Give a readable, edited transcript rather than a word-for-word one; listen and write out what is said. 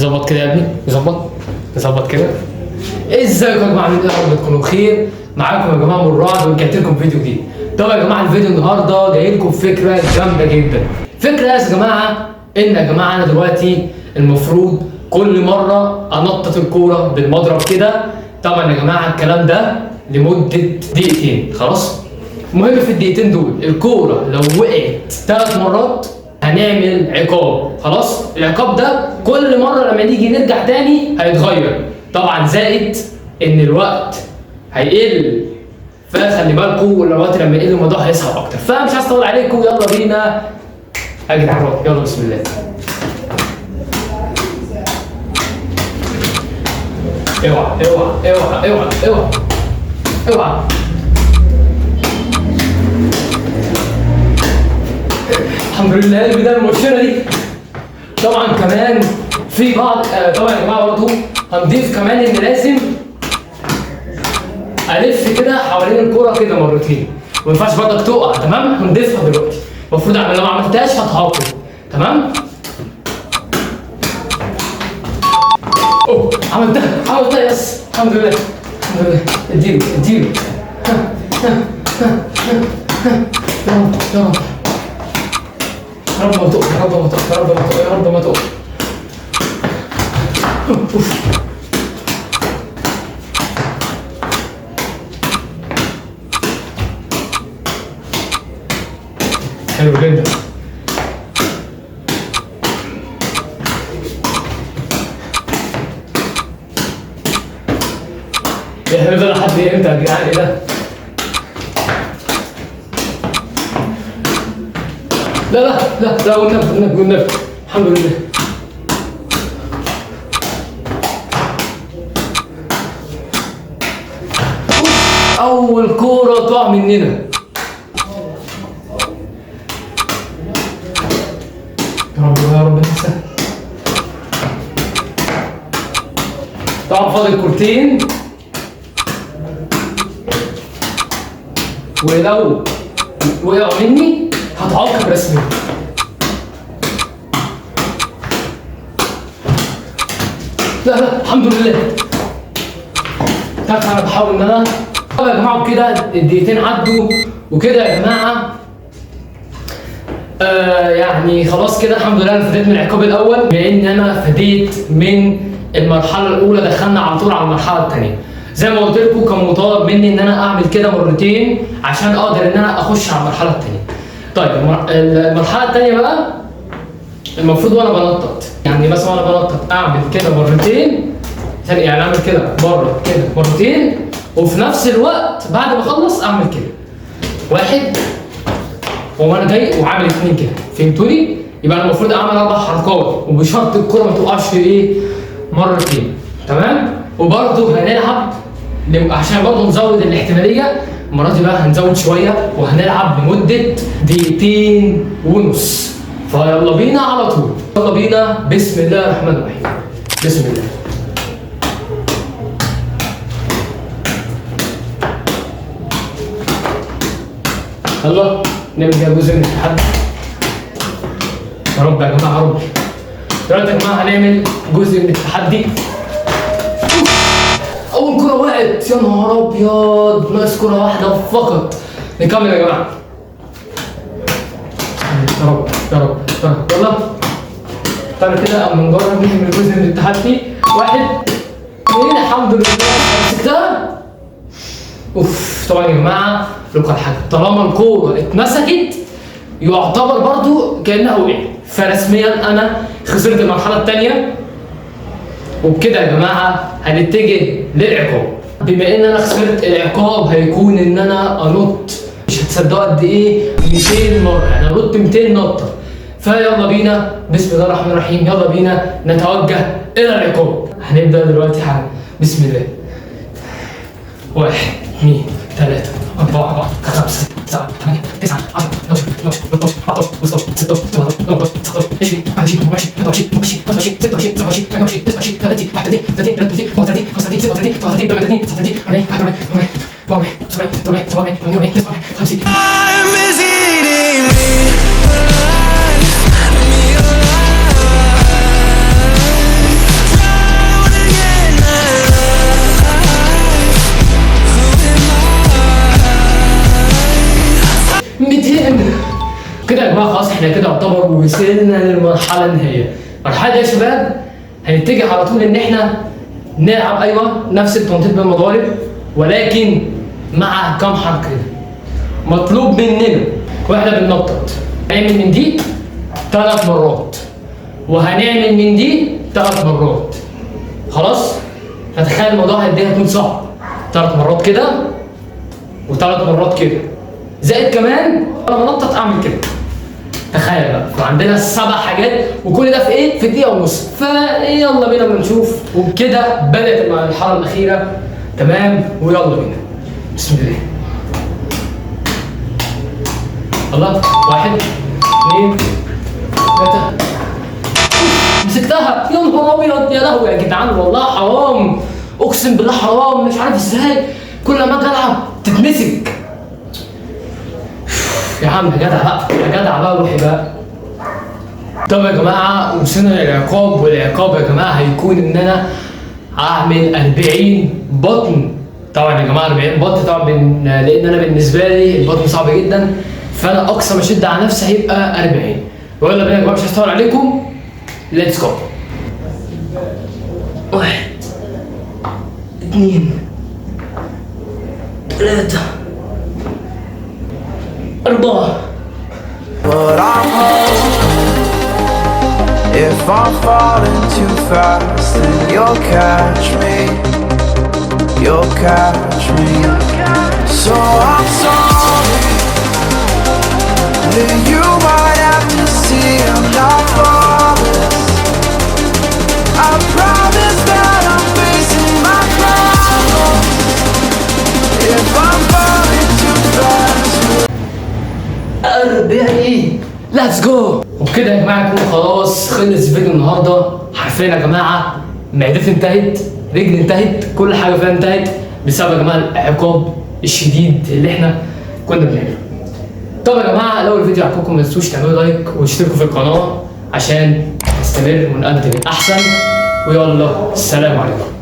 ظبط كده يا ابني، ظبط كده. ازيكم يا جماعه، عاملين ايه؟ يا رب تكونوا بخير. معاكم يا جماعه مراد، ورجعت لكم فيديو جديد. طبعا يا جماعه الفيديو النهارده جاي لكم فكره جامده جدا. فكره يا جماعه ان يا جماعه انا دلوقتي المفروض كل مره انطط الكوره بالمضرب كده. طبعا يا جماعه الكلام ده لمده دقيقتين، خلاص؟ المهم في الدقيقتين دول الكوره لو وقعت 3 مرات هنعمل عقاب، خلاص؟ العقاب ده كل مره لما نيجي نرجع تاني هيتغير، طبعا زائد ان الوقت هيقل، فخلي بالكم الوقت لما يقل الموضوع هيصعب اكتر. فمش عايز اطول عليكم، يلا بينا يا جدعان، يلا بسم الله. اوعى الحمد لله البدايه المبشره دي. طبعا كمان في بعض طبعا يا جماعه برضه هنضيف كمان ان لازم الف كده حوالين الكوره كده مرتين، وما ينفعش برضك تقع، تمام؟ هنضيفها دلوقتي. المفروض لو ما عملتهاش هتعاقب، تمام؟ اوه عملتها يس، الحمد لله اديله يا رب ما تقع. حلو جدا. احنا ده لحد امتى يا جدعان؟ ايه ده؟ لا والنبي الحمد لله. اول كوره تقع مننا. يا رب ننسى. طبعا فاضل كورتين، ولو وقعوا مني هتعاقب رسمي. لا الحمد لله. انا بحاول ان انا طبعا يا جماعه كده الدقيقتين عدوا وكده يا جماعه. يعني خلاص كده الحمد لله انا فديت من العقاب الاول، بان انا فديت من المرحله الاولى، دخلنا على طول على المرحله الثانيه. زي ما قلت لكم كان مطالب مني ان انا اعمل كده مرتين عشان اقدر ان انا اخش على المرحله الثانيه. طيب المرحله الثانيه بقى المفروض وانا بنطط، يعني مثلا وانا بنطط اعمل كده مرتين، يعني اعمل كده مره كده مرتين، وفي نفس الوقت بعد ما اخلص اعمل كده واحد، وانا جاي وعامل 2 كده. فهمتوني؟ يبقى انا المفروض اعمل 4 حركات، وبشرط الكره ما توقعش في ايه؟ مرتين، تمام؟ وبرده هنلعب عشان برده نزود الاحتماليه. المره دي بقى هنزود شويه وهنلعب لمده 2.5 دقيقة. فيلا بينا على طول، يلا بينا. بسم الله الرحمن الرحيم. بسم الله. يلا نعمل كده جزء من التحدي. يا رب يا جماعه، يا رب. دلوقتي يا جماعه هنعمل جزء من التحدي. اول كره وقعت، يا نهار ابيض، ناقص كره واحده فقط. نكمل يا جماعه. يا رب يلا. تعالى كده اما نجرب نعمل جزء من التحدي. 1 2 الحمد لله مسكتها. طبعا يا جماعه لكم الحاجه، طالما الكوره اتمسكت يعتبر برضو كانها وقعت، فرسميا انا خسرت المرحله الثانيه. وبكده يا جماعه هنتجه للعقاب. بما ان انا خسرت، العقاب هيكون ان انا انط، مش هتصدقوا قد ايه، 200 مره، يعني انط 200 نطه. فيلا بينا، بسم الله الرحمن الرحيم. يلا بينا نتوجه الى العقاب. هنبدا دلوقتي حالا، بسم الله. 1 2 3 4 5 7 8 9 10 11 12 13 14 15 16 17 18 19 20 21 22 23 24 25 26 27 28 29 30 31 32 33 34 35 36 37 38 39 40 200. كده يا جماعه خلاص احنا كده يعتبر وصلنا للمرحله النهائيه. المرحله دي يا شباب هنتجه على طول ان احنا نلعب ايوه نفس التنطيط بالمضارب، ولكن مع كام حركه كده. مطلوب مننا واحنا بننطط هنعمل من دي 3 مرات، وهنعمل من دي 3 مرات. خلاص؟ فتخيل الموضوع قد ايه هيكون صعب. 3 مرات كده و3 مرات كده، زائد كمان انا بنطط اعمل كده. تخيل بقى، فعندنا 7 حاجات، وكل ده في ايه؟ في دقيقة ونص. فيلا بينا ما نشوف. وبكده بدأت المرحلة الأخيرة. تمام، ويلا بينا. بسم الله. الله، 1 2 3. مسكتها. يا نهار ابيض، يا لهوي يا جدعان والله حرام، اقسم بالله حرام. مش عارف ازاي كل ما اجي العب تتمسك. يا عم يا جدع بقى، يا جدع بقى روحي بقى. طب يا جماعه وصلنا للعقاب، والعقاب يا جماعه هيكون ان انا اعمل 40 بطن. طبعا يا جماعه 40 بطن طبعا لان انا بالنسبه لي البطن صعب جدا، فانا اقصى ما اشد على نفسي هيبقى 40. ويلا بينا يا جماعه مش هطول عليكم. ليتس جو. 1 2 3 4. But I'm home. If I'm falling too fast, then you'll catch me. You'll catch me. So I'm sorry that you might have to see I'm not flawless. I promise that I'm facing my problems. If I'm falling too fast. 40. ليتس جو. وبكده يا جماعه يكون خلاص خلص فيديو النهارده. حرفيا يا جماعه معدتي انتهت، رجلي انتهت، كل حاجه فيها انتهت بسبب يا جماعه العقاب الشديد اللي احنا كنا بنعمله. طب يا جماعه لو الفيديو عجبكم ما تنسوش تعملوا لايك وتشتركوا في القناه عشان نستمر ونقدم احسن. ويلا السلام عليكم.